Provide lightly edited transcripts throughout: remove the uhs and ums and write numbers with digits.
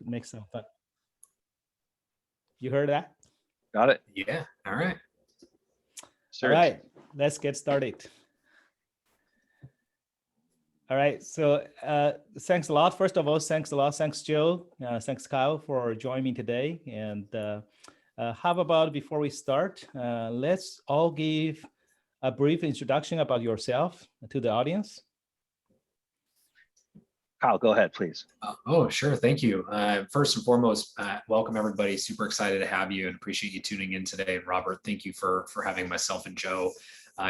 make some fun. You heard that? Got it. Yeah. All right. All right, let's get started. All right, so thanks a lot. First of all, thanks a lot. Thanks, Joe. Thanks, Kyle, for joining me today. And how about before we start, let's all give a brief introduction about yourself to the audience. Kyle, go ahead, please. Oh, sure. Thank you. First and foremost, welcome everybody. Super excited to have you and appreciate you tuning in today. Robert, thank you for having myself and Joe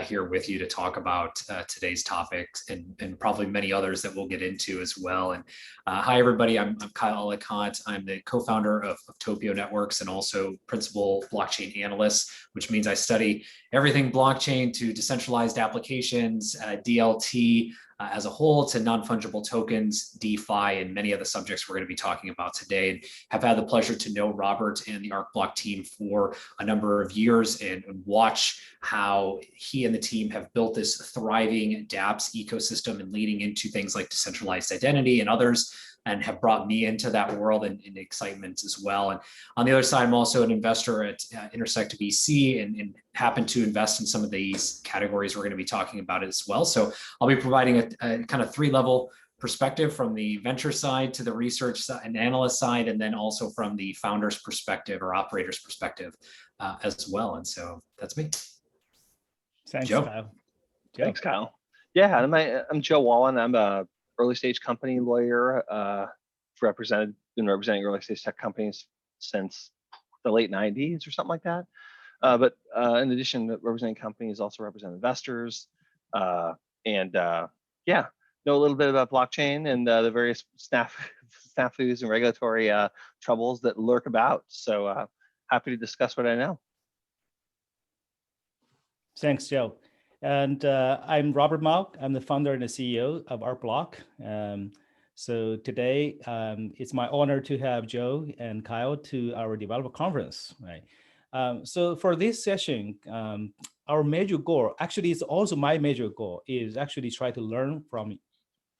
here with you to talk about today's topics and probably many others that we'll get into as well. And hi, everybody. I'm Kyle Alicant. I'm the co-founder of Topio Networks and also principal blockchain analyst, which means I study everything blockchain to decentralized applications, DLT, as a whole to non-fungible tokens, DeFi, and many of the subjects we're going to be talking about today. And have had the pleasure to know Robert and the ArcBlock team for a number of years and watch how he and the team have built this thriving dApps ecosystem and leading into things like decentralized identity and others, and have brought me into that world and excitement as well. And on the other side, I'm also an investor at Intersect VC and happen to invest in some of these categories we're going to be talking about as well. So I'll be providing a kind of three-level perspective from the venture side to the research and analyst side, and then also from the founder's perspective or operator's perspective as well. And so that's me. Thanks, Joe. Kyle. Joe. Thanks, Kyle. Yeah, I'm Joe Wallen. I'm a early stage company lawyer. Been representing early stage tech companies since the late 90s or something like that. But in addition to representing companies, also represent investors. Yeah, know a little bit about blockchain and the various snafus and regulatory troubles that lurk about. So happy to discuss what I know. Thanks, Joe. And I'm Robert Mao. I'm the founder and the CEO of ArcBlock. So today, it's my honor to have Joe and Kyle to our developer conference, right? So for this session, our major goal, actually it's also my major goal, is actually try to learn from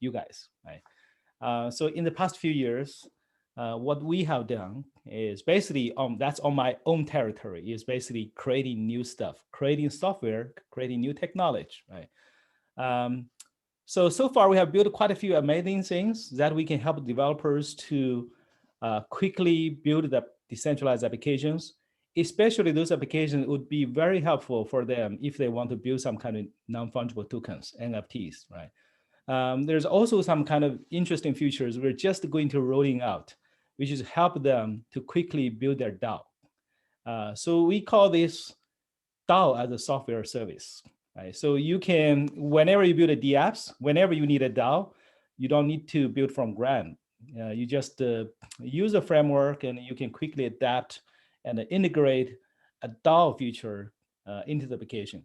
you guys, right? So in the past few years, what we have done is basically, that's on my own territory, is basically creating new stuff, creating software, creating new technology, right? So far we have built quite a few amazing things that we can help developers to quickly build the decentralized applications, especially those applications would be very helpful for them if they want to build some kind of non-fungible tokens, NFTs, right? There's also some kind of interesting features we're just going to rolling out, which is help them to quickly build their DAO. So we call this DAO as a software service, right? So you can, whenever you build a dApps, whenever you need a DAO, you don't need to build from ground. You just use a framework and you can quickly adapt and integrate a DAO feature into the application.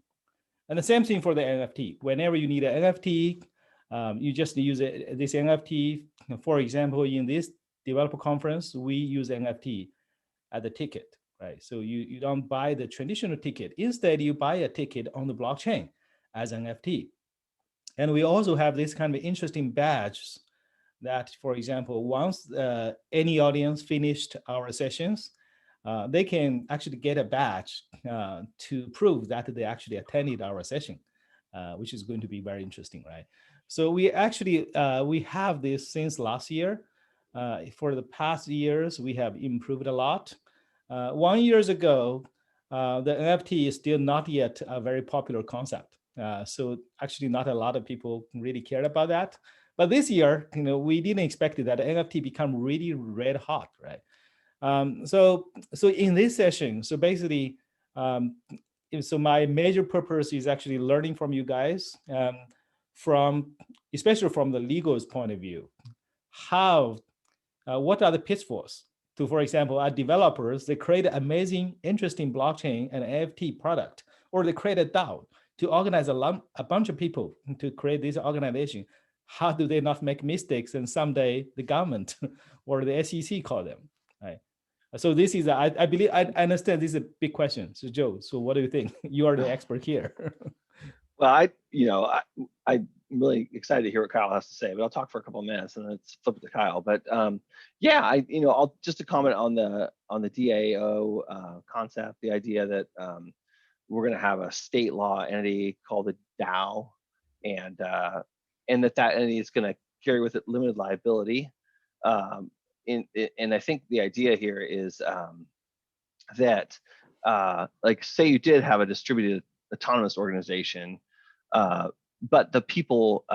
And the same thing for the NFT. Whenever you need an NFT, you just use this NFT. For example, in this developer conference, we use NFT as a ticket, right? So you don't buy the traditional ticket. Instead, you buy a ticket on the blockchain as an NFT. And we also have this kind of interesting badge that, for example, once any audience finished our sessions, they can actually get a badge to prove that they actually attended our session, which is going to be very interesting, right? So we actually, we have this since last year. For the past years, we have improved a lot. 1 year ago, the NFT is still not yet a very popular concept. So actually not a lot of people really cared about that. But this year, we didn't expect that the NFT become really red hot, right? So in this session, so basically, so my major purpose is actually learning from you guys, especially from the legal's point of view, what are the pitfalls to, for example, our developers, they create an amazing, interesting blockchain and NFT product, or they create a DAO to organize a bunch of people to create this organization. How do they not make mistakes and someday the government or the SEC call them, right? So this is, I believe, I understand this is a big question. So Joe, so what do you think? You are the expert here. Well, really excited to hear what Kyle has to say, but I'll talk for a couple of minutes and then let's flip it to Kyle. But yeah, I'll just to comment on the DAO concept, the idea that we're going to have a state law entity called a DAO, and that entity is going to carry with it limited liability. And I think the idea here is that like say you did have a distributed autonomous organization, but the people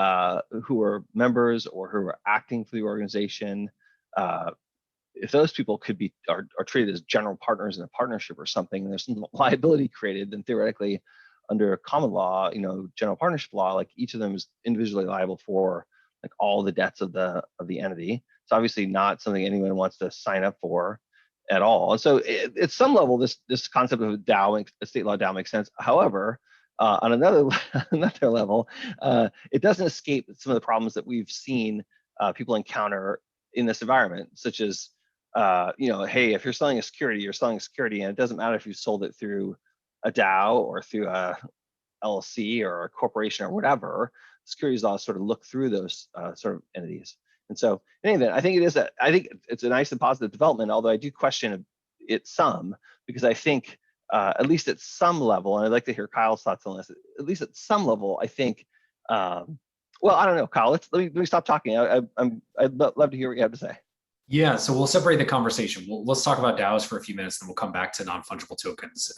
who are members or who are acting for the organization, if those people are treated as general partners in a partnership or something, and there's some liability created, then theoretically, under common law, general partnership law, like each of them is individually liable for like all the debts of the entity. It's obviously not something anyone wants to sign up for at all. And so, at some level, this concept of a state law DAO makes sense. However, on another level, it doesn't escape some of the problems that we've seen people encounter in this environment, such as, hey, if you're selling a security, you're selling a security, and it doesn't matter if you sold it through a DAO or through a LLC or a corporation or whatever. Securities laws sort of look through those sort of entities. And so, in any event, I think it's a nice and positive development, although I do question it some, because I think at least at some level, and I'd like to hear Kyle's thoughts on this, at least at some level, I think, well, I don't know, Kyle, let me stop talking. I'd love to hear what you have to say. Yeah, so we'll separate the conversation. Let's talk about DAOs for a few minutes, then we'll come back to non-fungible tokens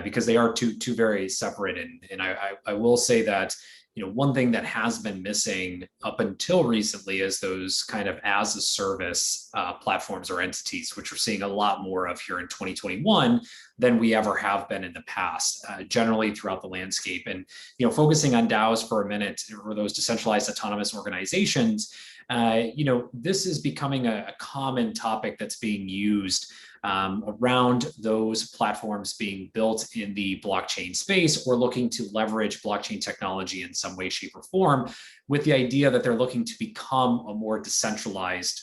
because they are two very separate. And I will say that one thing that has been missing up until recently is those kind of as a service platforms or entities, which we're seeing a lot more of here in 2021 than we ever have been in the past, generally throughout the landscape. And focusing on DAOs for a minute, or those decentralized autonomous organizations, this is becoming a common topic that's being used around those platforms being built in the blockchain space or looking to leverage blockchain technology in some way, shape, or form, with the idea that they're looking to become a more decentralized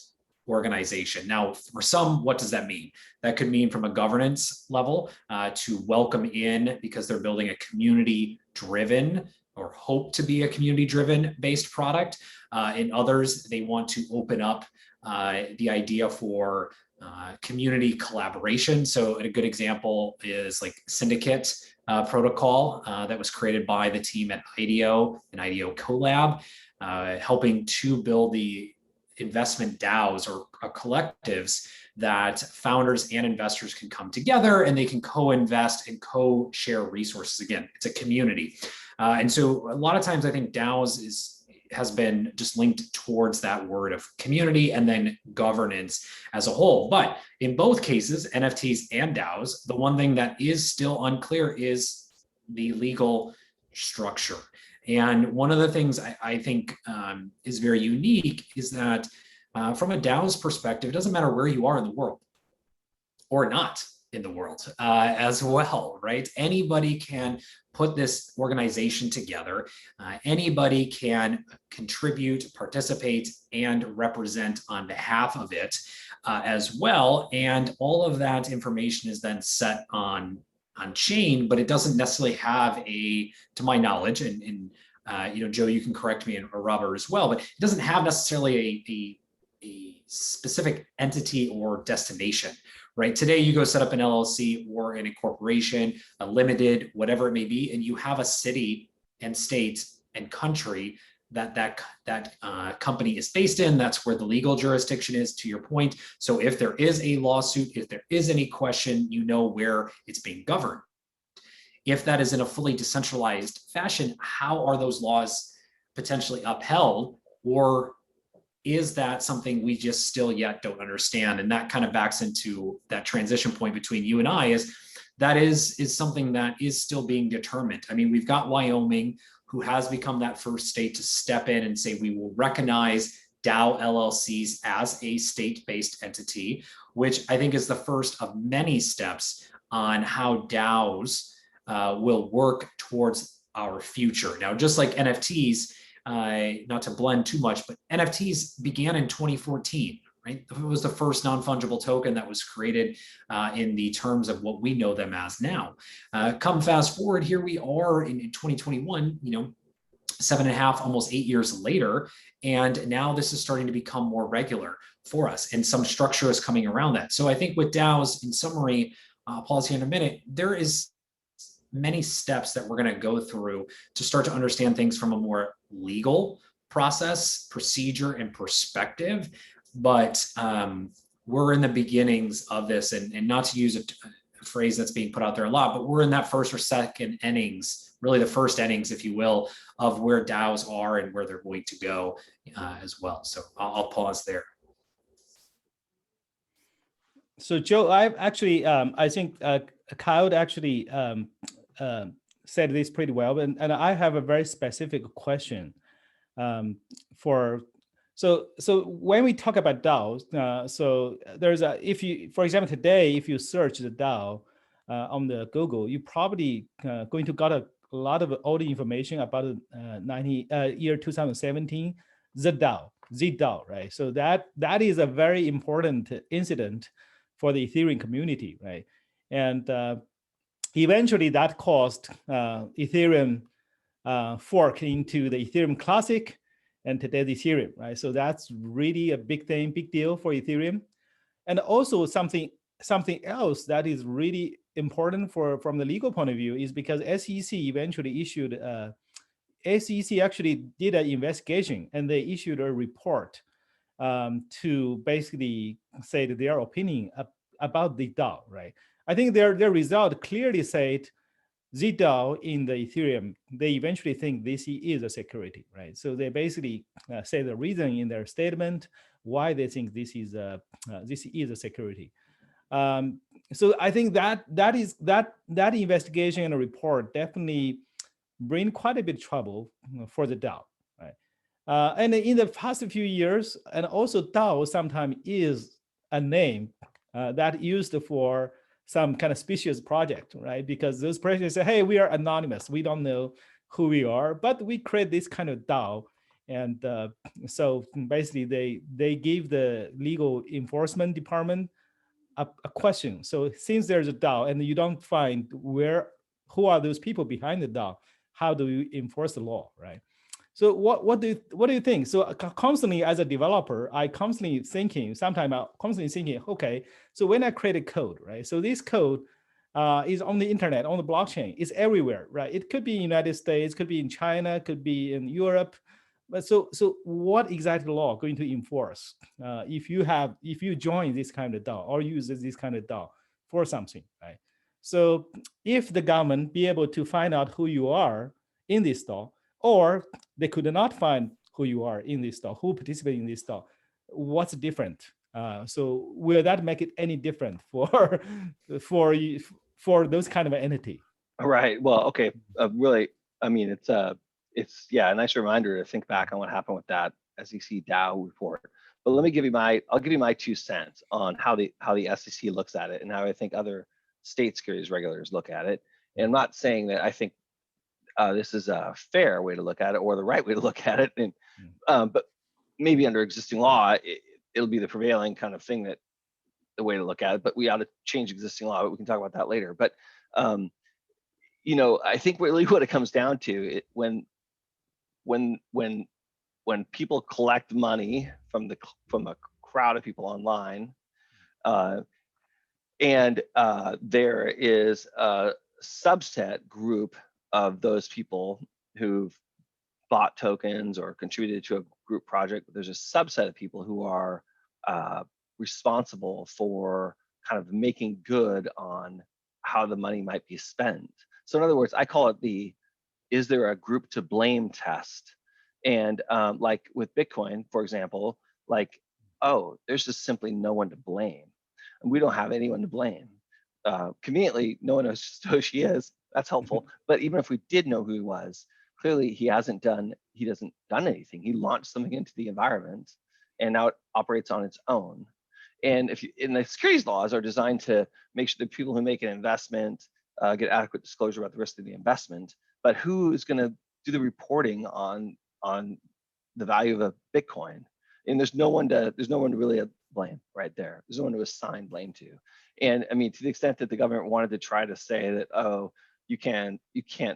organization. Now, for some, what does that mean? That could mean from a governance level to welcome in, because they're building a community-driven or hope to be a community-driven based product. In others, they want to open up the idea for community collaboration. So a good example is like Syndicate protocol that was created by the team at IDEO and IDEO Collab, helping to build the investment DAOs or collectives that founders and investors can come together and they can co-invest and co-share resources. Again, it's a community. And so a lot of times I think DAOs has been just linked towards that word of community and then governance as a whole. But in both cases, NFTs and DAOs, the one thing that is still unclear is the legal structure. And one of the things I think is very unique is that from a DAO's perspective, it doesn't matter where you are in the world or not in the world as well, right? Anybody can put this organization together. Anybody can contribute, participate, and represent on behalf of it as well. And all of that information is then set on chain, but it doesn't necessarily have to my knowledge, and Joe, you can correct me, or Robert as well, but it doesn't have necessarily a specific entity or destination. Right? Today, you go set up an LLC or in a corporation, a limited, whatever it may be, and you have a city and state and country that company is based in. That's where the legal jurisdiction is, to your point. So if there is a lawsuit, if there is any question, you know where it's being governed. If that is in a fully decentralized fashion, how are those laws potentially upheld, or is that something we just still yet don't understand? And that kind of backs into that transition point between you and I, is something that is still being determined. I mean, we've got Wyoming, who has become that first state to step in and say, we will recognize DAO LLCs as a state-based entity, which I think is the first of many steps on how DAOs will work towards our future. Now, just like NFTs, not to blend too much, but NFTs began in 2014, right? It was the first non-fungible token that was created in the terms of what we know them as now. Come fast forward, here we are in 2021, 7.5, almost 8 years later. And now this is starting to become more regular for us, and some structure is coming around that. So I think with DAOs, in summary, pause here in a minute, there is many steps that we're going to go through to start to understand things from a more legal process, procedure, and perspective. But we're in the beginnings of this, and not to use a phrase that's being put out there a lot, but we're in that first or second innings, really the first innings, if you will, of where DAOs are and where they're going to go as well. So I'll pause there. So Joe, I've actually, I think Kyle actually said this pretty well, and I have a very specific question so when we talk about DAOs, so there's if you, for example, today, if you search the DAO on the Google, you probably going to got a lot of all the information about year 2017, the DAO, right? So that is a very important incident for the Ethereum community, right? And eventually that caused Ethereum fork into the Ethereum Classic and today's Ethereum, right? So that's really a big deal for Ethereum. And also something else that is really important from the legal point of view is because SEC eventually issued, SEC actually did an investigation, and they issued a report to basically say that their opinion about the DAO, right? I think their result clearly said the DAO in the Ethereum, they eventually think this is a security, right? So they basically say the reason in their statement why they think this is a security. So I think that investigation and report definitely bring quite a bit of trouble for the DAO, right? And in the past few years, and also DAO sometimes is a name that used for some kind of specious project, right? Because those projects say, hey, we are anonymous. We don't know who we are, but we create this kind of DAO. And so basically they give the legal enforcement department a question. So since there's a DAO and you don't find who are those people behind the DAO, how do you enforce the law, right? So what do you think? So constantly as a developer, I constantly thinking, okay, so when I create a code, right? So this code is on the internet, on the blockchain, it's everywhere, right? It could be in the United States, could be in China, could be in Europe. But so what exactly law going to enforce if you join this kind of DAO or use this kind of DAO for something, right? So if the government be able to find out who you are in this DAO, or they could not find who you are in this DAO, who participate in this DAO, what's different? So will that make it any different for those kind of entity? Right. Well, okay. Really, I mean, it's a nice reminder to think back on what happened with that SEC DAO report. But let me give you I'll give you my 2 cents on how the SEC looks at it and how I think other state securities regulators look at it. And I'm not saying that I think this is a fair way to look at it or the right way to look at it, and but maybe under existing law, it'll be the prevailing kind of thing, that the way to look at it. But we ought to change existing law. But we can talk about that later. But I think really what it comes down to, when people collect money from a crowd of people online, and there is a subset group of those people who've bought tokens or contributed to a group project, but there's a subset of people who are responsible for kind of making good on how the money might be spent. So in other words, I call it is there a group to blame test? And like with Bitcoin, for example, there's just simply no one to blame. And we don't have anyone to blame. Conveniently, no one knows who she is. That's helpful. But even if we did know who he was, clearly he hasn't done anything. He launched something into the environment, and now it operates on its own. And the securities laws are designed to make sure that people who make an investment get adequate disclosure about the risk of the investment. But who is going to do the reporting on the value of a Bitcoin? And there's no one to really blame right there. There's no one to assign blame to. And I mean, to the extent that the government wanted to try to say that, oh, you can't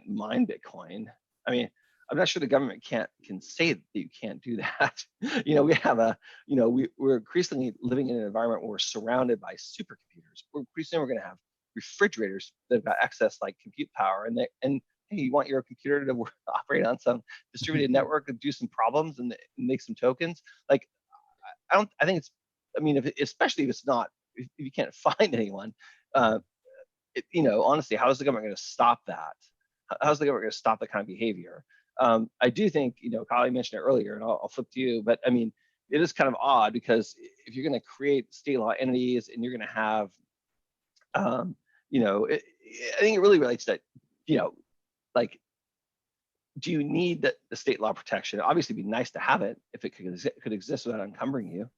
mine Bitcoin. I mean, I'm not sure the government can say that you can't do that. We have we're increasingly living in an environment where we're surrounded by supercomputers. We're increasingly going to have refrigerators that have got excess like compute power, and hey, you want your computer to operate on some distributed network and do some problems and make some tokens. Like, I think it's, especially if it's not, if you can't find anyone, honestly, how is the government going to stop that? How's the government going to stop that kind of behavior? I do think, Kyle mentioned it earlier, and I'll flip to you, but it is kind of odd because if you're going to create state law entities and you're going to have, I think it really relates to, like, do you need the state law protection? Obviously, it'd be nice to have it if it could exist without encumbering you.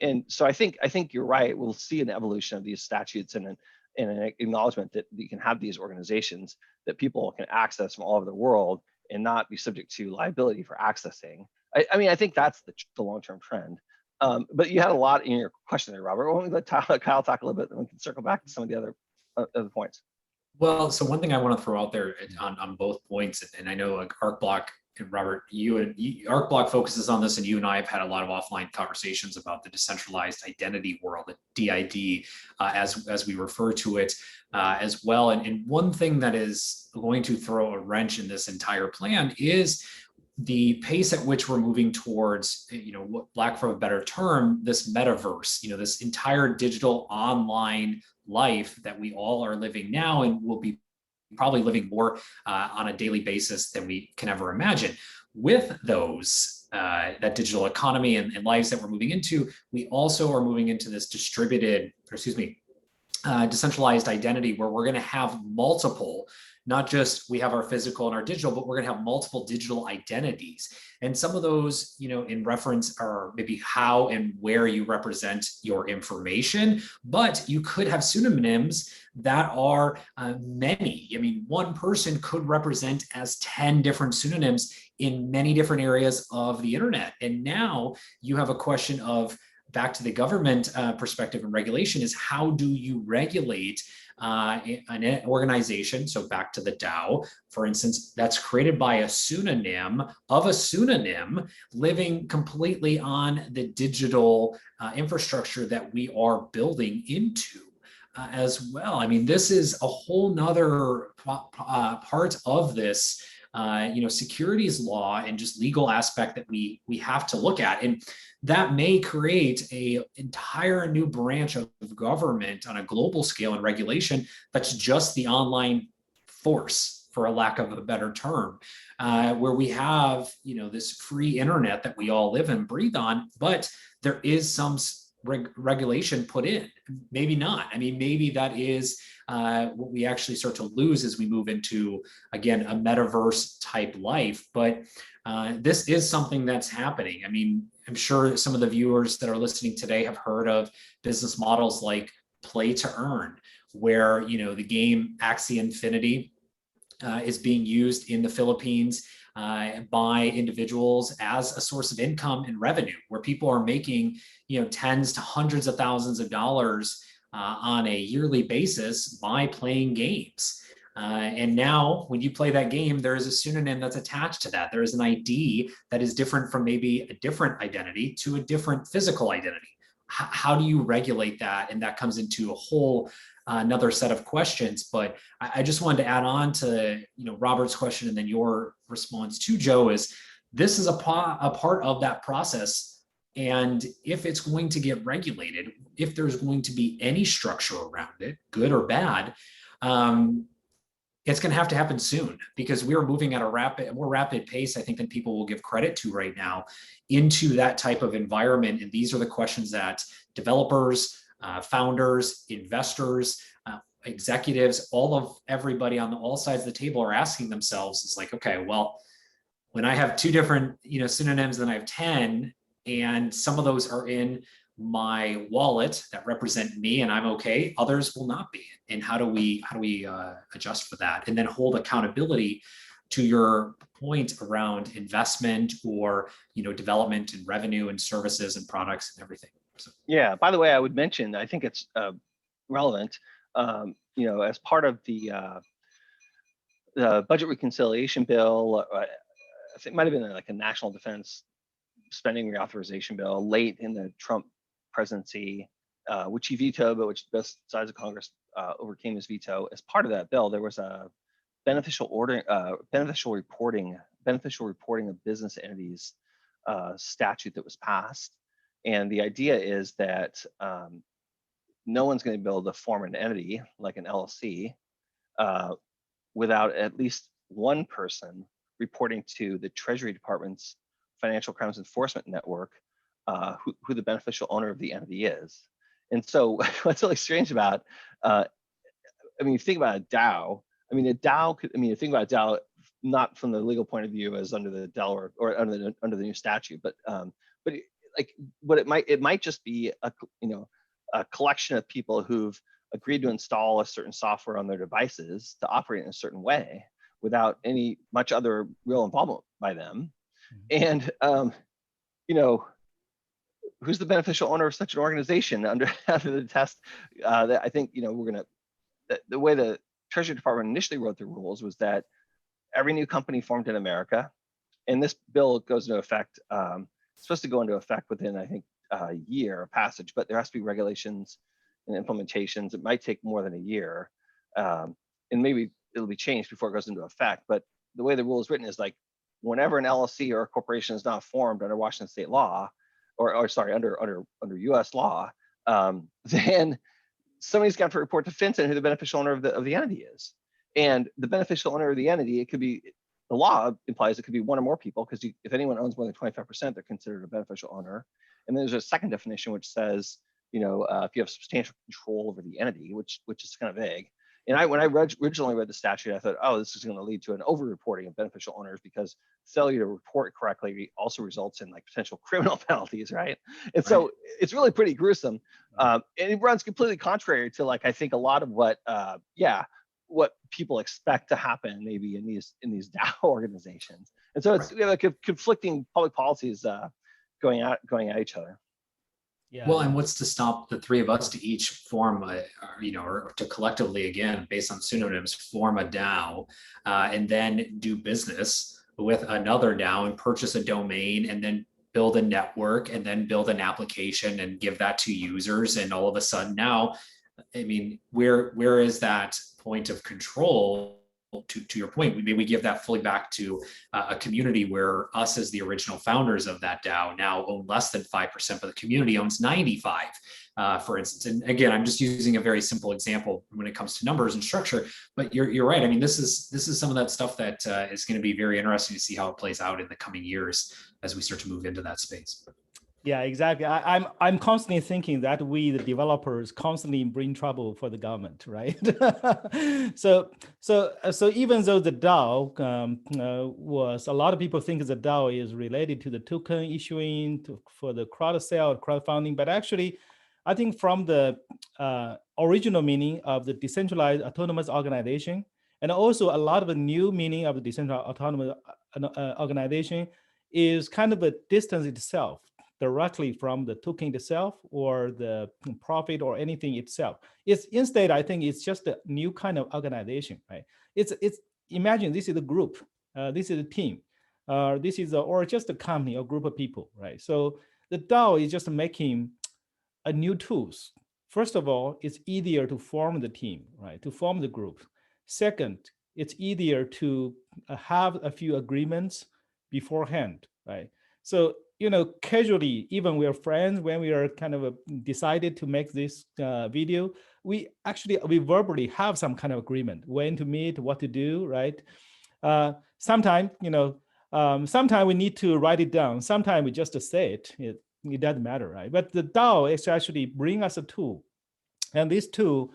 And so I think you're right. We'll see an evolution of these statutes and an acknowledgement that you can have these organizations that people can access from all over the world and not be subject to liability for accessing. I think that's the long-term trend. But you had a lot in your question there, Robert. Why don't we let Kyle talk a little bit, and we can circle back to some of the other points. Well, so one thing I want to throw out there on both points, and I know like ArcBlock and Robert, ArcBlock focuses on this, and you and I have had a lot of offline conversations about the decentralized identity world, the DID, as we refer to it as well. And one thing that is going to throw a wrench in this entire plan is the pace at which we're moving towards, what, lack of a better term, this metaverse, this entire digital online life that we all are living now and will be probably living more on a daily basis than we can ever imagine. With those, that digital economy and lives that we're moving into, we also are moving into this decentralized identity where we're going to have multiple, not just we have our physical and our digital, but we're going to have multiple digital identities. And some of those, in reference are maybe how and where you represent your information, but you could have pseudonyms that are many. One person could represent as 10 different pseudonyms in many different areas of the internet. And now you have a question of, back to the government perspective and regulation, is how do you regulate an organization? So back to the DAO, for instance, that's created by a pseudonym of a pseudonym living completely on the digital infrastructure that we are building into as well. This is a whole nother part of this securities law and just legal aspect that we have to look at. And that may create a entire new branch of government on a global scale and regulation that's just the online force, for a lack of a better term, where we have, this free internet that we all live and breathe on, but there is some regulation put in. Maybe not. Maybe that is what we actually start to lose as we move into, again, a metaverse type life. But this is something that's happening. I'm sure some of the viewers that are listening today have heard of business models like play to earn, where, the game Axie Infinity is being used in the Philippines by individuals as a source of income and revenue, where people are making, tens to hundreds of thousands of dollars on a yearly basis by playing games. And now when you play that game, there is a pseudonym that's attached to that. There is an ID that is different from maybe a different identity to a different physical identity. How do you regulate that? And that comes into a whole another set of questions. But I just wanted to add on to Robert's question and then your response to Joe is, this is a part of that process. And if it's going to get regulated, if there's going to be any structure around it, good or bad, it's going to have to happen soon, because we are moving at a more rapid pace, I think, than people will give credit to right now, into that type of environment. And these are the questions that developers, founders, investors, executives, everybody on all sides of the table are asking themselves. Is like, okay, well, when I have two different synonyms, then I have 10, and some of those are in my wallet that represent me and I'm okay, others will not be. And how do we adjust for that? And then hold accountability to your point around investment or development and revenue and services and products and everything. So. Yeah, by the way, I would mention, I think it's relevant, as part of the budget reconciliation bill, think it might have been like a national defense spending reauthorization bill late in the Trump presidency, which he vetoed, but which both sides of Congress overcame his veto. As part of that bill, there was a beneficial reporting of business entities statute that was passed. And the idea is that no one's going to be able to form an entity like an LLC without at least one person reporting to the Treasury Department's Financial Crimes Enforcement Network who the beneficial owner of the entity is. And so what's really strange about, I mean, you think about a DAO, I mean, a DAO could, I mean, you think about a DAO, not from the legal point of view as under the Delaware or under the new statute, but it might just be a collection of people who've agreed to install a certain software on their devices to operate in a certain way without any much other real involvement by them. And who's the beneficial owner of such an organization under the test? That I think the way the Treasury Department initially wrote the rules was that every new company formed in America, and this bill goes into effect, it's supposed to go into effect within, I think, a year of passage, but there has to be regulations and implementations. It might take more than a year, and maybe it'll be changed before it goes into effect. But the way the rule is written is like, whenever an LLC or a corporation is not formed under Washington state law, or sorry, under U.S. law, then somebody's got to report to FinCEN who the beneficial owner of the entity is. And the beneficial owner of the entity, it could be, the law implies it could be one or more people, because if anyone owns more than 25%, they're considered a beneficial owner. And then there's a second definition which says, if you have substantial control over the entity, which is kind of vague. And when I originally read the statute, I thought, oh, this is going to lead to an over-reporting of beneficial owners, because failure to report correctly also results in like potential criminal penalties, right? And so it's really pretty gruesome, and it runs completely contrary to I think a lot of what people expect to happen maybe in these DAO organizations. And so it's conflicting public policies going at each other. Yeah. Well, and what's to stop the three of us to each form or to collectively, again, based on pseudonyms, form a DAO and then do business with another DAO and purchase a domain and then build a network and then build an application and give that to users. And all of a sudden now, I mean, where is that point of control? To your point, maybe we give that fully back to a community where us as the original founders of that DAO now own less than 5%, but the community owns 95, for instance. And again, I'm just using a very simple example when it comes to numbers and structure, but you're right. I mean, this is some of that stuff that is going to be very interesting to see how it plays out in the coming years as we start to move into that space. Yeah, exactly. I'm constantly thinking that we, the developers, constantly bring trouble for the government, right? So even though the DAO was, a lot of people think the DAO is related to the token issuing for the crowd sale, crowdfunding, but actually, I think from the original meaning of the decentralized autonomous organization, and also a lot of the new meaning of the decentralized autonomous organization is kind of a distance itself directly from the token itself or the profit or anything itself. It's instead, I think it's just a new kind of organization, right? It's imagine this is a group, this is a team, this is or just a company or group of people, right? So the DAO is just making a new tools. First of all, it's easier to form the team, right? To form the group. Second, it's easier to have a few agreements beforehand, right? So casually, even we are friends, when we are kind of decided to make this video, we verbally have some kind of agreement, when to meet, what to do, right? Sometimes we need to write it down. Sometimes we just say it. It doesn't matter, right? But the DAO is actually bring us a tool. And this tool,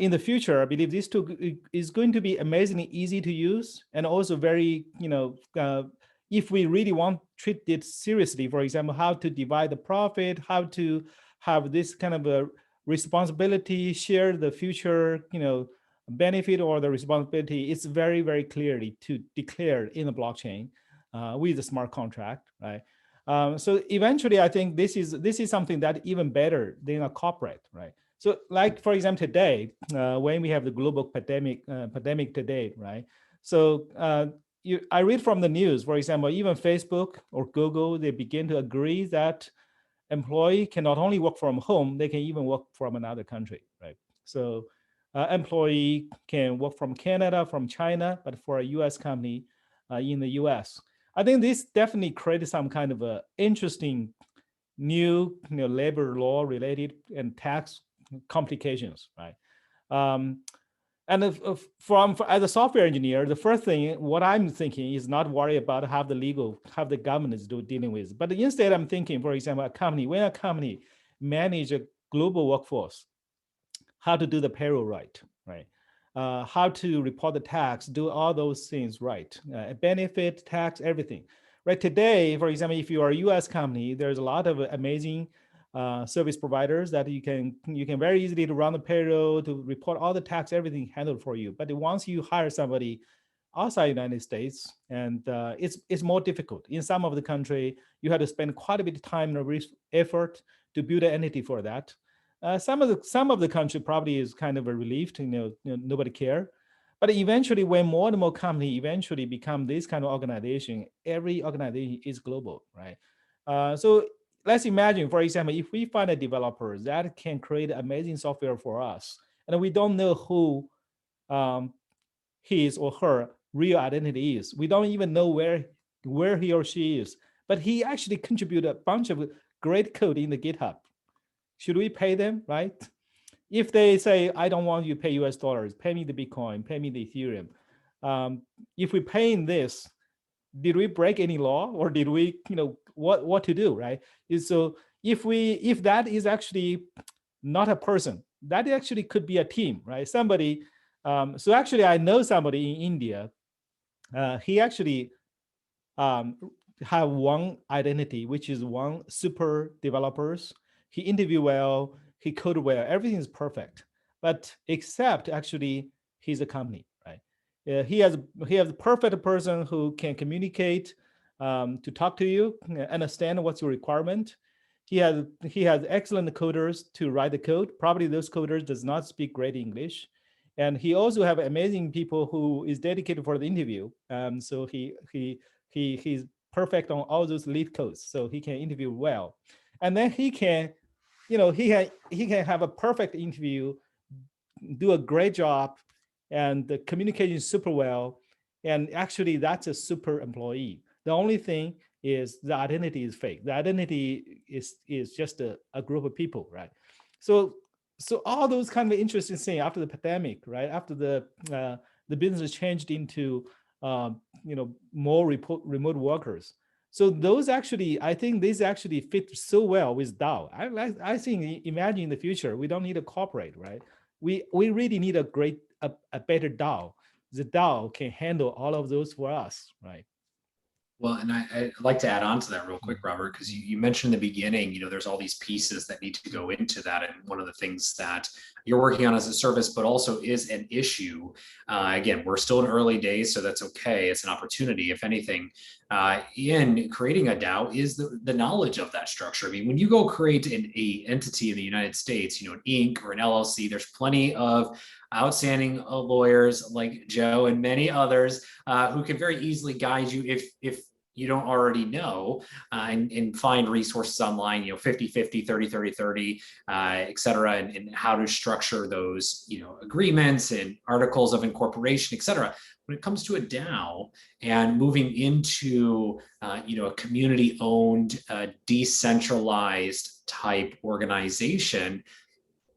in the future, I believe this tool is going to be amazingly easy to use, and also very, if we really want to treat it seriously, for example, how to divide the profit, how to have this kind of a responsibility, share the future, benefit or the responsibility, it's very, very clearly to declare in the blockchain with a smart contract, right? So eventually, I think this is something that even better than a corporate, right? So, like for example, today, when we have the global pandemic today, right? So I read from the news, for example, even Facebook or Google, they begin to agree that employee can not only work from home, they can even work from another country, right? So employee can work from Canada, from China, but for a US company in the US. I think this definitely created some kind of a interesting new labor law related and tax complications, right? And as a software engineer, the first thing what I'm thinking is not worry about how the government is dealing with, but instead I'm thinking, for example, when a company manage a global workforce, how to do the payroll right? How to report the tax, do all those things right, benefit, tax, everything. Right today, for example, if you are a U.S. company, there's a lot of amazing service providers that you can very easily to run the payroll, to report all the tax, everything handled for you. But once you hire somebody outside United States, and it's more difficult. In some of the country, you have to spend quite a bit of time and effort to build an entity for that. Some of the country probably is kind of a relief to nobody care. But eventually, when more and more companies eventually become this kind of organization, every organization is global, right? So let's imagine, for example, if we find a developer that can create amazing software for us, and we don't know who his or her real identity is, we don't even know where he or she is, but he actually contributed a bunch of great code in the GitHub. Should we pay them, right? If they say, I don't want you to pay US dollars, pay me the Bitcoin, pay me the Ethereum. If we pay in this, did we break any law, or did we, what to do, right? So if that is actually not a person, that actually could be a team, right? Somebody, so actually I know somebody in India, he actually have one identity, which is one super developers. He interview well, he code well, everything is perfect, but except actually he's a company, right? He has a perfect person who can communicate, to talk to you, understand what's your requirement. He has excellent coders to write the code. Probably those coders does not speak great English, and he also have amazing people who is dedicated for the interview. So he's perfect on all those lead codes, so he can interview well, and then he can have a perfect interview, do a great job, and the communication super well, and actually that's a super employee. The only thing is the identity is fake. The identity is just a group of people, right? So all those kind of interesting things after the pandemic, right? After the business changed into more remote workers. So those actually, I think these actually fit so well with DAO. I think, imagine in the future, we don't need a corporate, right? We really need a better DAO. The DAO can handle all of those for us, right? Well, and I'd like to add on to that real quick, Robert, because you mentioned in the beginning, there's all these pieces that need to go into that. And one of the things that you're working on as a service, but also is an issue. Again, we're still in early days, so that's okay. It's an opportunity, if anything, in creating a DAO is the knowledge of that structure. I mean, when you go create an entity in the United States, an Inc. or an LLC, there's plenty of outstanding lawyers like Joe and many others who can very easily guide you if you don't already know, and find resources online, 50-50, 30-30-30, et cetera, and how to structure those, agreements and articles of incorporation, et cetera. When it comes to a DAO and moving into, a community-owned, decentralized type organization,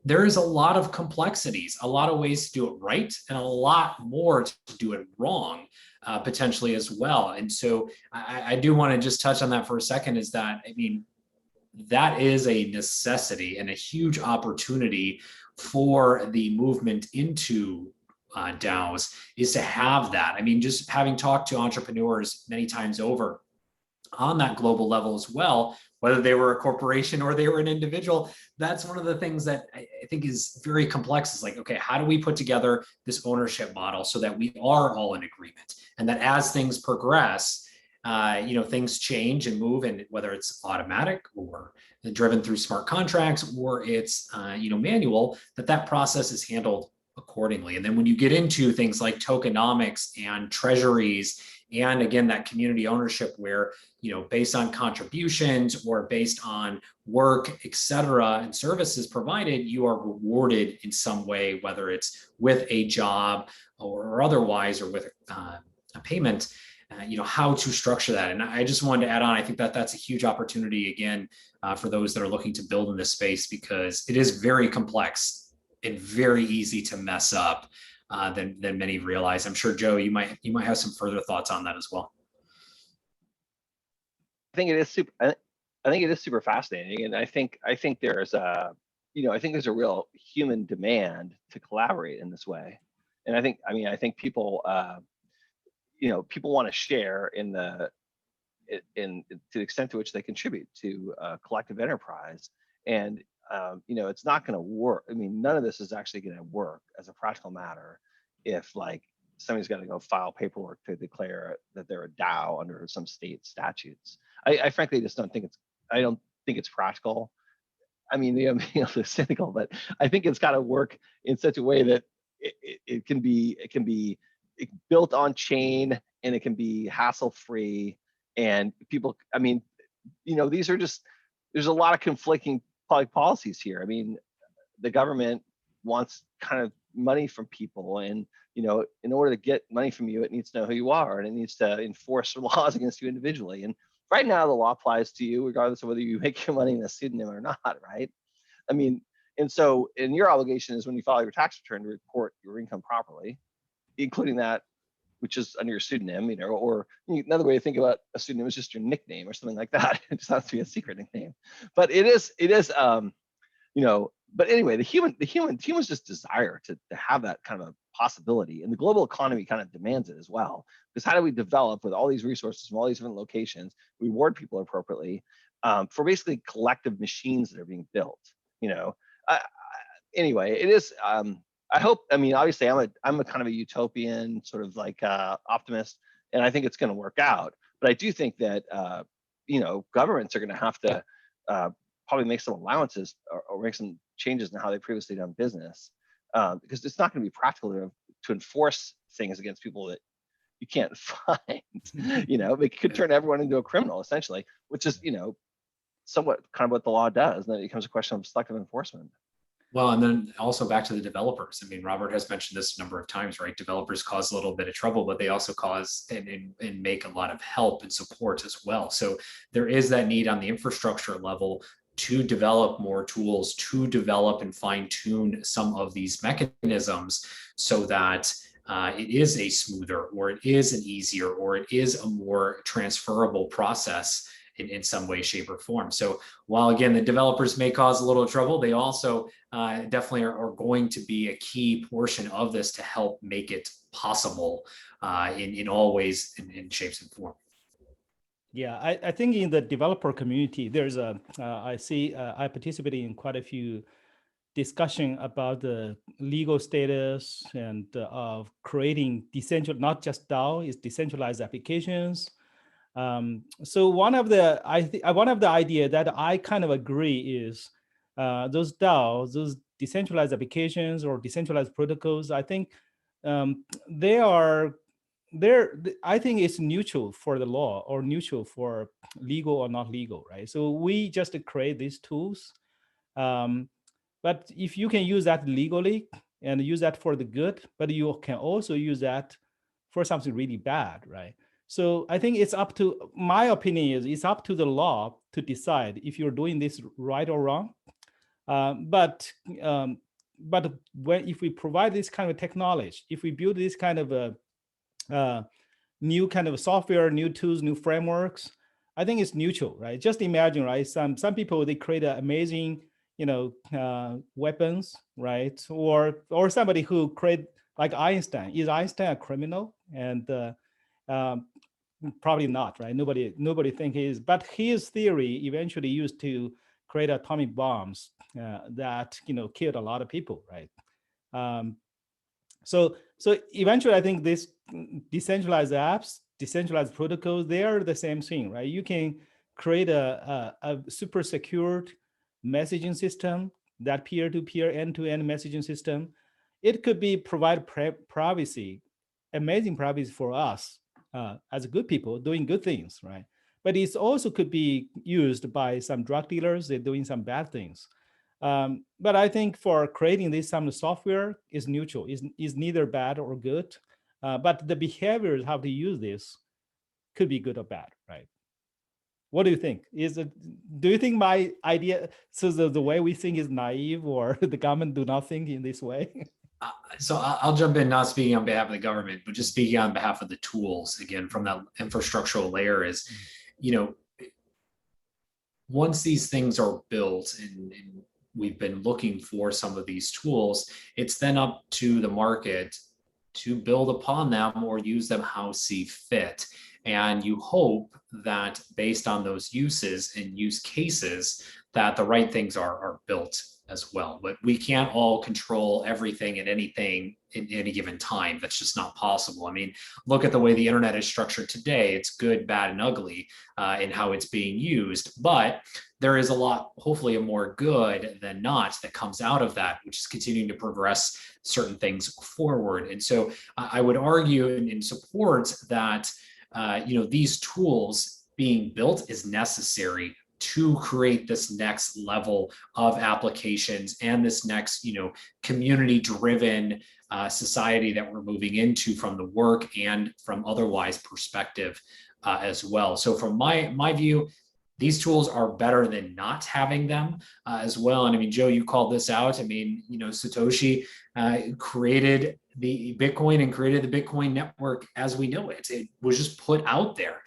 there is a lot of complexities, a lot of ways to do it right, and a lot more to do it wrong, potentially as well. And so I do want to just touch on that for a second, is that, that is a necessity and a huge opportunity for the movement into DAOs, is to have that. Just having talked to entrepreneurs many times over on that global level as well, whether they were a corporation or they were an individual, that's one of the things that I think is very complex. Is like, okay, how do we put together this ownership model so that we are all in agreement, and that as things progress, things change and move, and whether it's automatic or driven through smart contracts or it's manual, that process is handled accordingly. And then when you get into things like tokenomics and treasuries And again, that community ownership where, based on contributions or based on work, et cetera, and services provided, you are rewarded in some way, whether it's with a job or otherwise, or with a payment. How to structure that. And I just wanted to add on, I think that that's a huge opportunity, again, for those that are looking to build in this space, because it is very complex and very easy to mess up than many realize. I'm sure, Joe, you might have some further thoughts on that as well. I think it is super. I think it is super fascinating, and I think there's a, I think there's a real human demand to collaborate in this way, and I think people, people want to share in to the extent to which they contribute to collective enterprise, and it's not going to work. I mean, none of this is actually going to work as a practical matter if somebody's got to go file paperwork to declare that they're a DAO under some state statutes. I frankly just don't think it's practical. I mean, I'm being a little cynical, but I think it's got to work in such a way that it can be built on chain, and it can be hassle free, and people. I mean, these are just, there's a lot of conflicting public policies here. I mean, the government wants kind of money from people, and in order to get money from you, it needs to know who you are, and it needs to enforce laws against you individually. And right now, the law applies to you regardless of whether you make your money in a pseudonym or not, right? I mean, and your obligation is when you file your tax return to report your income properly, including that which is under your pseudonym, or another way to think about a pseudonym is just your nickname or something like that. It just has to be a secret nickname. But it is, but anyway, the humans just desire to have that kind of a possibility, and the global economy kind of demands it as well. Because how do we develop with all these resources from all these different locations, reward people appropriately for basically collective machines that are being built? Anyway, it is. I hope. I mean, obviously, I'm a kind of a utopian sort of optimist, and I think it's going to work out. But I do think that governments are going to have to probably make some allowances or make some changes in how they previously done business, because it's not going to be practical to enforce things against people that you can't find. It could turn everyone into a criminal essentially, which is somewhat kind of what the law does, and then it becomes a question of selective enforcement. Well, and then also back to the developers. I mean, Robert has mentioned this a number of times, right? Developers cause a little bit of trouble, but they also cause and make a lot of help and support as well. So there is that need on the infrastructure level to develop more tools, to develop and fine tune some of these mechanisms so that it is a smoother, or it is an easier, or it is a more transferable process in some way, shape, or form. So while again, the developers may cause a little trouble, they also definitely are going to be a key portion of this to help make it possible in all ways, in shapes and form. Yeah, I think in the developer community, there's I participated in quite a few discussion about the legal status and of creating not just DAO, is decentralized applications. So one of the idea that I kind of agree is those DAOs, those decentralized applications or decentralized protocols. I think I think it's neutral for the law or neutral for legal or not legal, right? So we just create these tools, but if you can use that legally and use that for the good, but you can also use that for something really bad, right? So I think it's up to, my opinion is, it's up to the law to decide if you're doing this right or wrong. But if we provide this kind of technology, if we build this kind of a new kind of software, new tools, new frameworks, I think it's neutral, right? Just imagine, right? Some people, they create amazing, weapons, right? Or somebody who create, like Einstein. Is Einstein a criminal? And probably not, right? Nobody think he is, but his theory eventually used to create atomic bombs that killed a lot of people, right? So eventually, I think this decentralized apps, decentralized protocols, they are the same thing, right? You can create a super secured messaging system, that peer-to-peer, end-to-end messaging system. It could be provide privacy, amazing privacy for us as good people doing good things, right? But it also could be used by some drug dealers. They're doing some bad things. But I think for creating this some software is neutral, is neither bad or good. But the behaviors how to use this could be good or bad, right? What do you think? Do you think my idea, so the way we think is naive, or the government do not think in this way? So I'll jump in, not speaking on behalf of the government, but just speaking on behalf of the tools, again, from that infrastructural layer is, once these things are built and we've been looking for some of these tools, it's then up to the market to build upon them or use them how see fit. And you hope that based on those uses and use cases, that the right things are built as well. But we can't all control everything and anything in any given time. That's just not possible. I mean, look at the way the internet is structured today. It's good, bad, and ugly in how it's being used. But there is a lot, hopefully a more good than not, that comes out of that, which is continuing to progress certain things forward. And so I would argue in support that these tools being built is necessary to create this next level of applications and this next, community-driven society that we're moving into from the work and from otherwise perspective as well. So from my view, these tools are better than not having them as well. And I mean, Joe, you called this out. I mean, Satoshi created the Bitcoin and created the Bitcoin network as we know it. It was just put out there.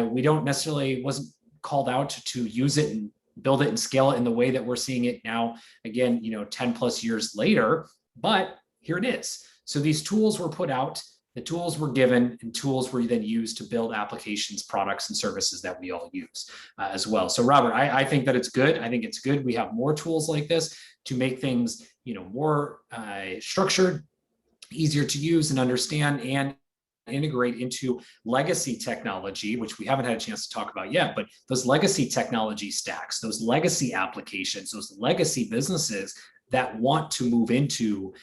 We don't necessarily, wasn't called out to use it and build it and scale it in the way that we're seeing it now, again, 10 plus years later, but here it is. So these tools were put out, the tools were given, and tools were then used to build applications, products, and services that we all use as well. So Robert, I think that it's good. I think it's good we have more tools like this to make things, more structured, easier to use and understand, and integrate into legacy technology, which we haven't had a chance to talk about yet, but those legacy technology stacks, those legacy applications, those legacy businesses that want to move into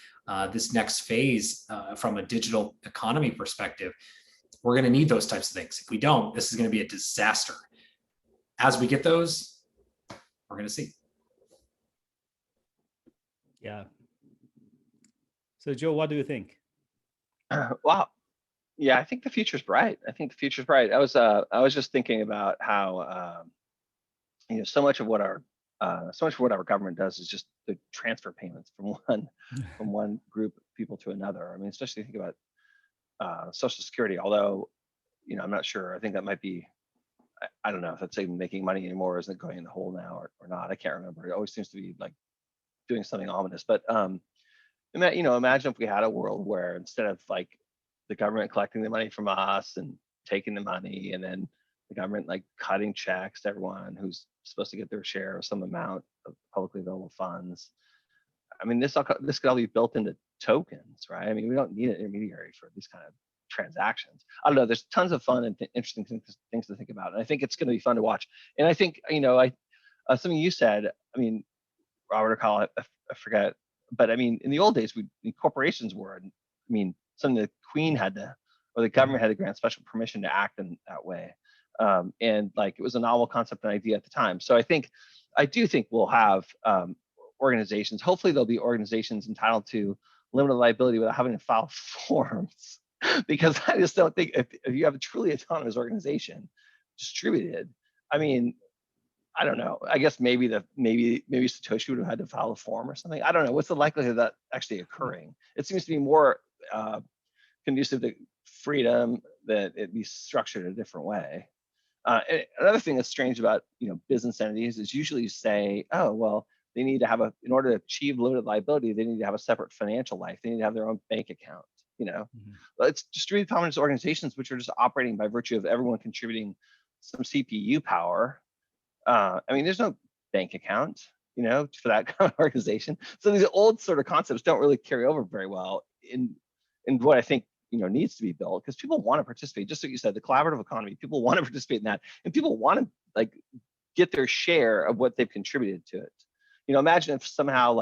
this next phase from a digital economy perspective, we're going to need those types of things. If we don't, this is going to be a disaster. As we get those, we're going to see. Yeah. So Joe, what do you think? Wow. Yeah, I think the future's bright. I was just thinking about how so much of what our government does is just the transfer payments from one group of people to another. I mean, especially think about Social Security. Although, I'm not sure. I think that might be. I don't know if that's even making money anymore. Isn't it going in the hole now or not? I can't remember. It always seems to be like doing something ominous. But imagine if we had a world where instead of like the government collecting the money from us and taking the money, and then the government like cutting checks to everyone who's supposed to get their share of some amount of publicly available funds. I mean, this could all be built into tokens, right? I mean, we don't need an intermediary for these kind of transactions. I don't know. There's tons of fun and interesting things to think about, and I think it's going to be fun to watch. And I think something you said. I mean, Robert or Kyle, I forget, but I mean, in the old days, corporations were. I mean, something the Queen had to, or the government had to grant special permission to act in that way. And like it was a novel concept and idea at the time. So I do think we'll have organizations. Hopefully there'll be organizations entitled to limited liability without having to file forms. Because I just don't think if you have a truly autonomous organization distributed, I mean, I don't know. I guess maybe Satoshi would have had to file a form or something. I don't know. What's the likelihood of that actually occurring? It seems to be more conducive to freedom that it be structured a different way. Another thing that's strange about business entities is usually you say, oh well, they need to have in order to achieve limited liability, they need to have a separate financial life. They need to have their own bank account. It's distributed autonomous organizations which are just operating by virtue of everyone contributing some CPU power. I mean, there's no bank account, for that kind of organization. So these old sort of concepts don't really carry over very well in what I think needs to be built, because people want to participate. Just like you said, the collaborative economy, people want to participate in that, and people want to like get their share of what they've contributed to it. Imagine if somehow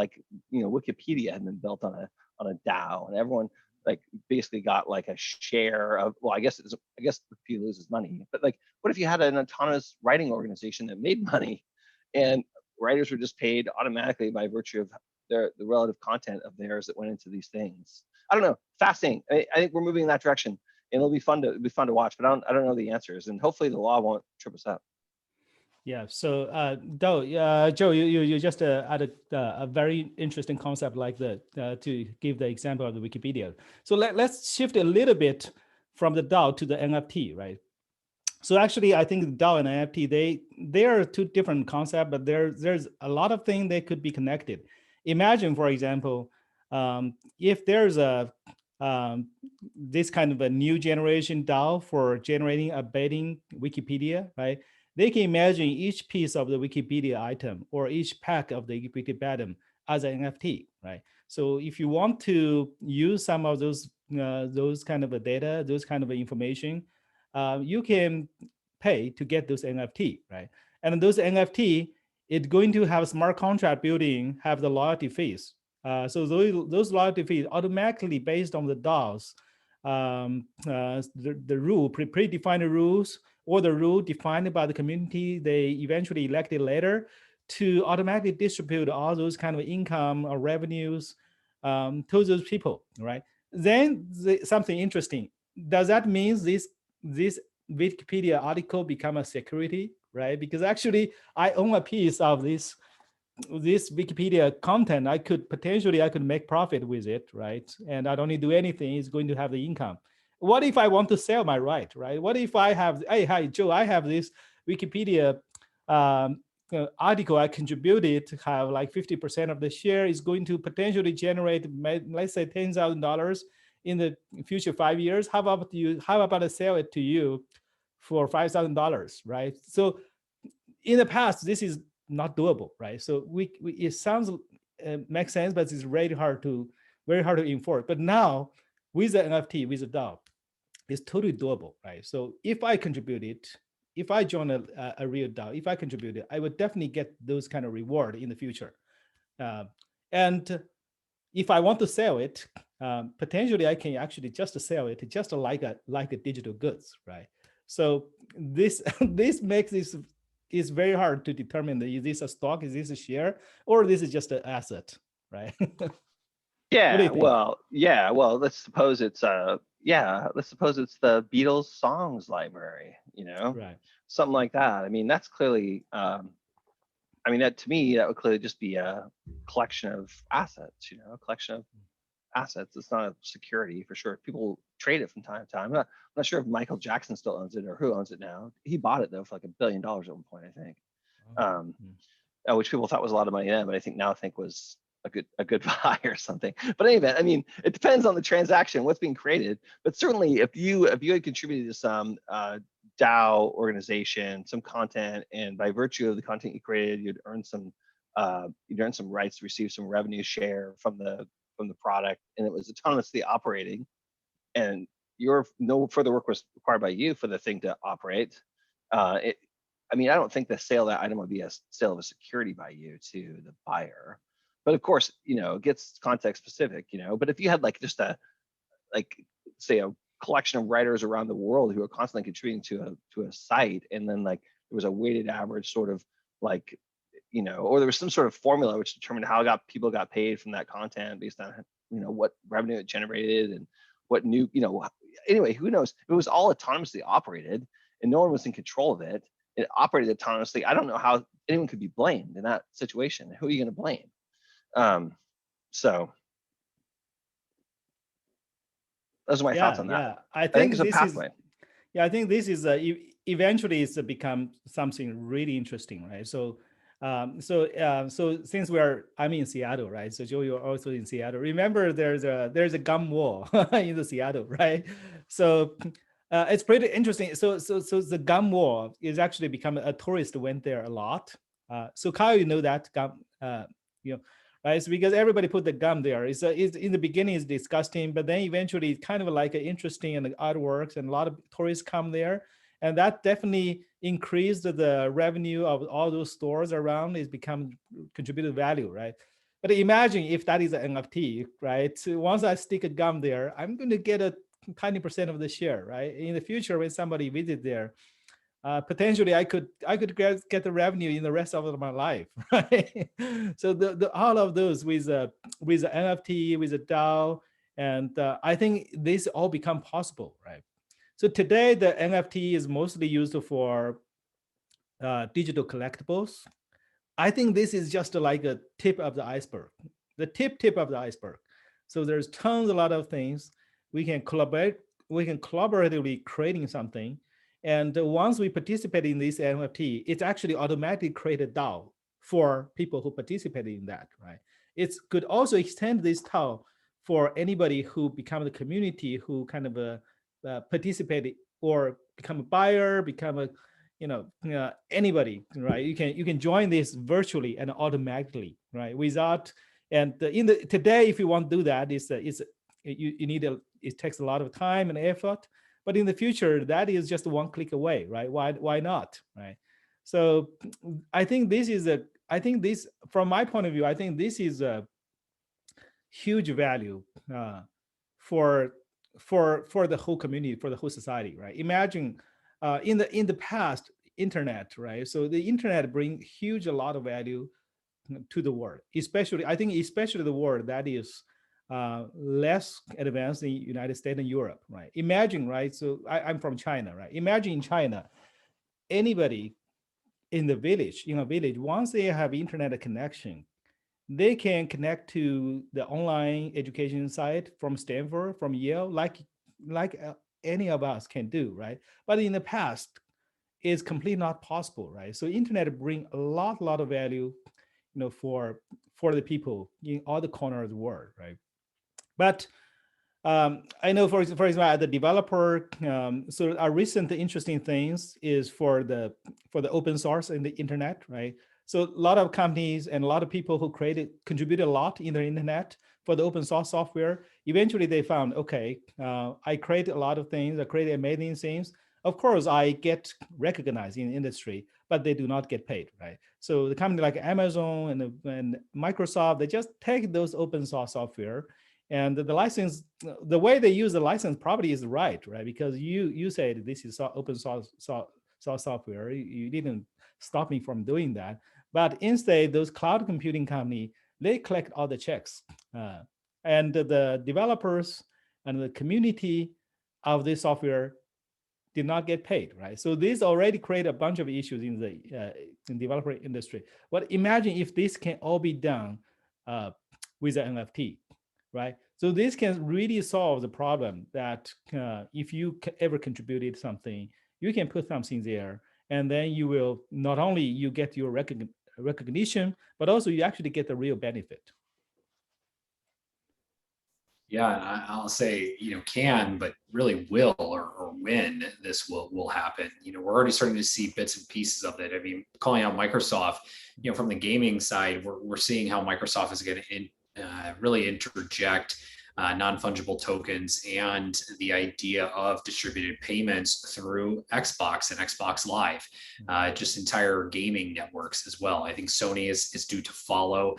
Wikipedia had been built on a DAO, and everyone like basically got like a share of, well, I guess if he loses money, but like, what if you had an autonomous writing organization that made money, and writers were just paid automatically by virtue of the relative content of theirs that went into these things? I don't know. Fascinating. I think we're moving in that direction, and it'll be fun to watch. But I don't know the answers, and hopefully the law won't trip us up. Yeah. So, Joe, you just added a very interesting concept like to give the example of the Wikipedia. So let's shift a little bit from the DAO to the NFT, right? So actually, I think DAO and NFT, they are two different concepts, but there's a lot of things they could be connected. Imagine, for example, if there's this kind of a new generation DAO for generating, updating Wikipedia, right? They can imagine each piece of the Wikipedia item or each pack of the Wikipedia item as an NFT, right? So if you want to use some of those kind of a data, those kind of information, you can pay to get those NFT, right? And those NFT, it's going to have smart contract building, have the loyalty fees. So those loyalty fees automatically based on the DAOs, the rule, predefined rules, or the rule defined by the community they eventually elected later, to automatically distribute all those kind of income or revenues to those people, right? Then something interesting. Does that mean this Wikipedia article become a security, right? Because actually I own a piece of this Wikipedia content. I could make profit with it, right? And I don't need to do anything. It's going to have the income. What if I want to sell my right? What if I have, hey, hi, Joe, I have this Wikipedia article I contributed to have like 50% of the share is going to potentially generate, let's say $10,000 in the future 5 years. How about I sell it to you for $5,000, right? So in the past, this is not doable, right? So it sounds makes sense, but it's very hard to enforce. But now with the NFT, with the DAO, it's totally doable, right? So if I contribute it, if I join a real DAO, if I contribute it, I would definitely get those kind of reward in the future. And if I want to sell it, potentially I can actually just sell it just like a digital goods, right? So this makes this is very hard to determine is this a stock, is this a share, or this is just an asset, right? Yeah, well, let's suppose it's the Beatles songs library, Right. something like that. I mean, that's clearly, that to me, that would clearly just be a collection of assets, a collection of assets. It's not a security for sure. People trade it from time to time. I'm not sure if Michael Jackson still owns it or who owns it now. He bought it though for like $1 billion at one point, I think. Which people thought was a lot of money then, but I think was a good buy or something. But anyway, I mean, it depends on the transaction, what's being created. But certainly, if you had contributed to some DAO organization, some content, and by virtue of the content you created, you'd earn some rights to receive some revenue share from the product, and it was autonomously operating, and no further work was required by you for the thing to operate. I don't think the sale of that item would be a sale of a security by you to the buyer. But of course, it gets context specific, But if you had like just say a collection of writers around the world who are constantly contributing to a site, and then like there was a weighted average sort of like, or there was some sort of formula which determined how people got paid from that content based on, what revenue it generated and what new, anyway, who knows? If it was all autonomously operated and no one was in control of it, it operated autonomously. I don't know how anyone could be blamed in that situation. Who are you going to blame? So those are my thoughts on that. Yeah, I think it's a pathway. I think this is eventually it's become something really interesting, right? So since I'm in Seattle, right? So Joe, you're also in Seattle. Remember, there's a gum wall in the Seattle, right? So it's pretty interesting. So the gum wall is actually become a tourist went there a lot. So Kyle, that gum, right? So because everybody put the gum there. It's in the beginning it's disgusting, but then eventually it's kind of like an interesting and artworks, and a lot of tourists come there. And that definitely increased the revenue of all those stores around. It's become contributed value, right? But imagine if that is an NFT, right? So once I stick a gum there, I'm going to get a tiny percent of the share, right? In the future, when somebody visits there, potentially I could get the revenue in the rest of my life, right? So all of those with the NFT, with a DAO, and I think this all become possible, right? So today the NFT is mostly used for digital collectibles. I think this is just like a tip of the iceberg, the tip of the iceberg. So there's a lot of things we can collaboratively creating something. And once we participate in this NFT, it's actually automatically create a DAO for people who participate in that, right? It could also extend this DAO for anybody who become the community, who kind of participate or become a buyer, become a anybody, right? You can join this virtually and automatically, right? Without and in the today, if you want to do that, you need it takes a lot of time and effort. But in the future, that is just one click away, right? Why not, right? So I think this from my point of view, I think this is a huge value for the whole community, for the whole society, right? Imagine in the past, internet, right? So the internet bring a lot of value to the world, especially the world that is less advanced in United States and Europe, right? Imagine, right? So I'm from China, right? Imagine in China, anybody in a village, once they have internet connection, they can connect to the online education site from Stanford, from Yale, like any of us can do, right? But in the past, it's completely not possible, right? So internet bring a lot of value, for the people in all the corners of the world, right? But I know, for example, as a developer, so our recent interesting things is for the open source in the internet, right? So a lot of companies and a lot of people who contributed a lot in the internet for the open source software. Eventually, they found, okay, I create a lot of things, I create amazing things. Of course, I get recognized in the industry, but they do not get paid, right? So the company like Amazon and Microsoft, they just take those open source software, and the license, the way they use the license probably is right? Because you said this is open source software. You didn't stop me from doing that. But instead, those cloud computing company, they collect all the checks, and the developers and the community of this software did not get paid, right? So this already create a bunch of issues in the developer industry. But imagine if this can all be done with an NFT, right? So this can really solve the problem that if you ever contributed something, you can put something there, and then you will not only you get your recognition, but also you actually get the real benefit. Yeah, I'll say, can, but really will or when this will happen. We're already starting to see bits and pieces of it. I mean, calling out Microsoft, from the gaming side, we're seeing how Microsoft is going to really interject non-fungible tokens and the idea of distributed payments through Xbox and Xbox Live, just entire gaming networks as well. I think Sony is due to follow.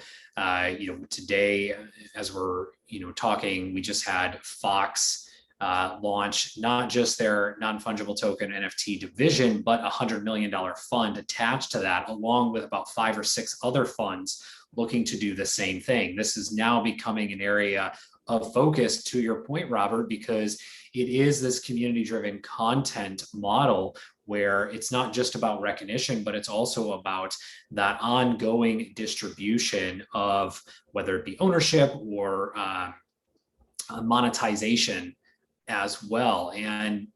Today, as we're talking, we just had Fox launch not just their non-fungible token NFT division, but a $100 million fund attached to that, along with about 5 or 6 other funds looking to do the same thing. This is now becoming an area of focus, to your point, Robert, because it is this community-driven content model where it's not just about recognition, but it's also about that ongoing distribution of whether it be ownership or monetization as well. And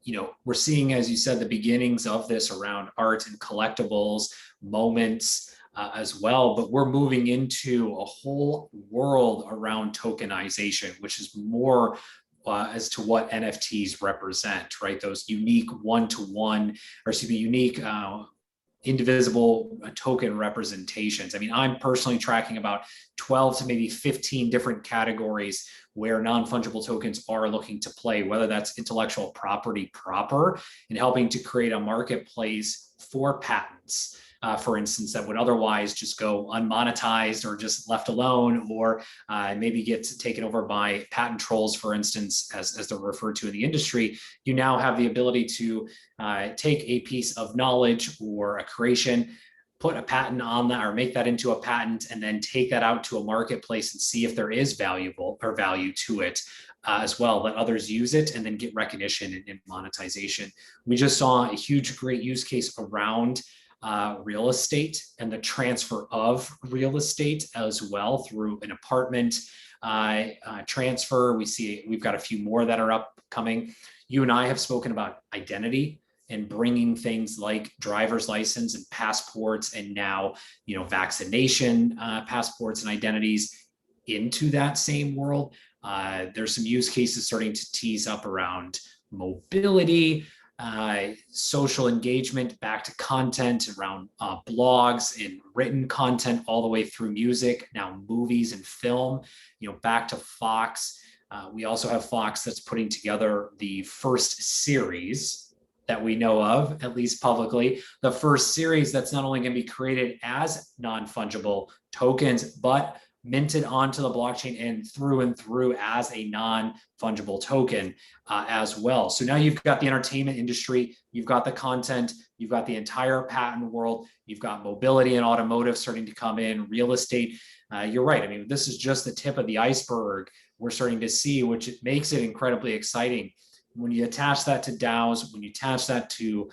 we're seeing, as you said, the beginnings of this around art and collectibles, moments as well, but we're moving into a whole world around tokenization, which is more as to what NFTs represent, right? Those unique one-to-one, or unique indivisible token representations. I mean, I'm personally tracking about 12 to maybe 15 different categories where non-fungible tokens are looking to play, whether that's intellectual property proper and helping to create a marketplace for patents, for instance, that would otherwise just go unmonetized or just left alone, or maybe get taken over by patent trolls, for instance, as they're referred to in the industry. You now have the ability to take a piece of knowledge or a creation, put a patent on that or make that into a patent, and then take that out to a marketplace and see if there is value to it as well. Let others use it and then get recognition and monetization. We just saw a huge, great use case around real estate and the transfer of real estate as well through an apartment transfer. We've got a few more that are upcoming. You and I have spoken about identity and bringing things like driver's license and passports, and now, vaccination passports and identities into that same world. There's some use cases starting to tease up around mobility, social engagement, back to content around blogs and written content, all the way through music, now movies and film, back to Fox. We also have Fox that's putting together the first series that we know of, at least publicly, the first series that's not only going to be created as non-fungible tokens, but minted onto the blockchain and through as a non-fungible token as well. So now you've got the entertainment industry, you've got the content, you've got the entire patent world, you've got mobility and automotive starting to come in, real estate. You're right. I mean, this is just the tip of the iceberg we're starting to see, which makes it incredibly exciting. When you attach that to DAOs, when you attach that to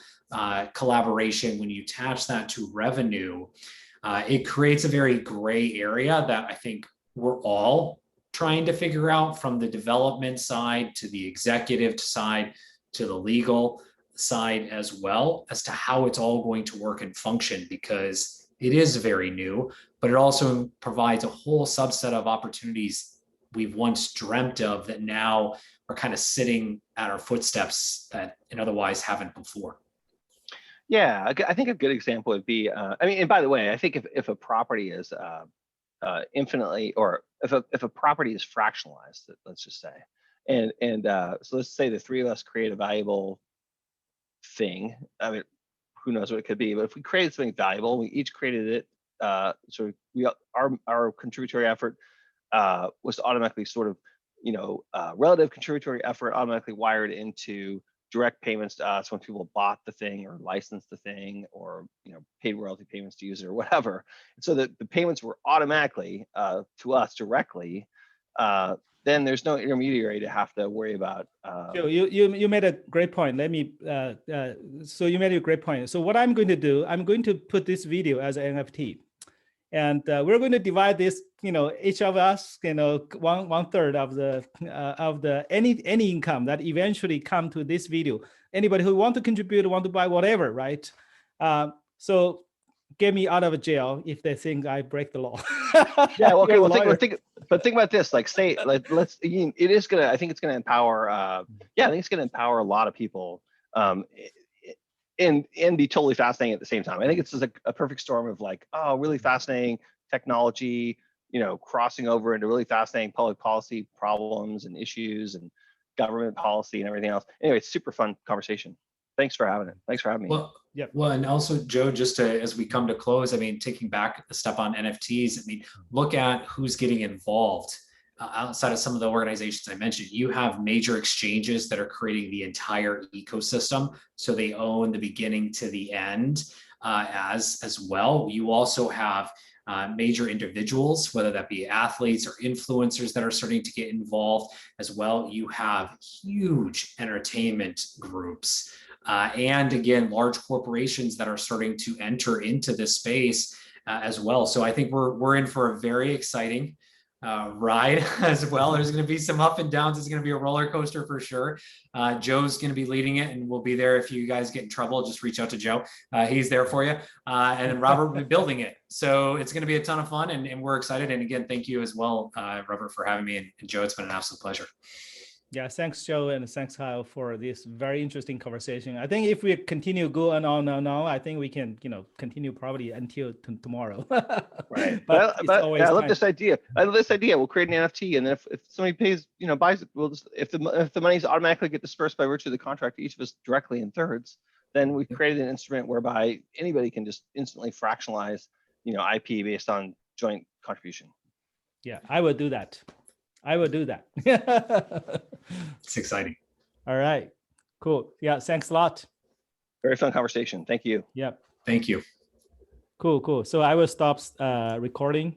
collaboration, when you attach that to revenue, it creates a very gray area that I think we're all trying to figure out, from the development side to the executive side to the legal side as well, as to how it's all going to work and function, because it is very new, but it also provides a whole subset of opportunities we've once dreamt of that now are kind of sitting at our footsteps that and otherwise haven't before. Yeah, I think a good example would be, and by the way, I think if a property is infinitely, or if a property is fractionalized, let's just say, and so let's say the three of us create a valuable thing. I mean, who knows what it could be, but if we created something valuable, we each created it. So our contributory effort was automatically sort of, relative contributory effort automatically wired into direct payments to us when people bought the thing or licensed the thing, or paid royalty payments to use it or whatever. And so that the payments were automatically to us directly. Then there's no intermediary to have to worry about. You made a great point. So you made a great point. So what I'm going to do, I'm going to put this video as an NFT. And we're going to divide this, each of us, one third of the any income that eventually come to this video. Anybody who want to contribute, want to buy whatever, right? So get me out of jail if they think I break the law. Yeah. Okay. Well, think about this. Like, say, it is gonna. I think it's gonna empower. I think it's gonna empower a lot of people. And be totally fascinating at the same time. I think it's just a perfect storm of really fascinating technology, crossing over into really fascinating public policy problems and issues and government policy and everything else. Anyway, it's super fun conversation. Thanks for having it. Thanks for having me. Well, yeah. Well, and also, Joe, just as we come to close, taking back a step on NFTs, look at who's getting involved. Outside of some of the organizations I mentioned, you have major exchanges that are creating the entire ecosystem. So they own the beginning to the end as well. You also have major individuals, whether that be athletes or influencers, that are starting to get involved as well. You have huge entertainment groups and, again, large corporations that are starting to enter into this space as well. So I think we're in for a very exciting ride as well. There's going to be some up and downs. It's going to be a roller coaster for sure. Joe's going to be leading it, and we'll be there. If you guys get in trouble, just reach out to Joe. He's there for you. And Robert will be building it. So it's going to be a ton of fun, and we're excited. And again, thank you as well, Robert, for having me. And Joe, it's been an absolute pleasure. Yeah, thanks, Joe, and thanks, Kyle, for this very interesting conversation. I think if we continue going on, I think we can, continue probably until tomorrow. Right. But I love this idea. We'll create an NFT, and then if somebody pays, buys it, we'll just, if the monies automatically get dispersed by virtue of the contract to each of us directly in thirds, then we created an instrument whereby anybody can just instantly fractionalize, IP based on joint contribution. Yeah, I will do that. I will do that. It's exciting. All right, cool. Yeah, thanks a lot. Very fun conversation. Thank you. Yeah, Thank you. cool. So I will stop recording.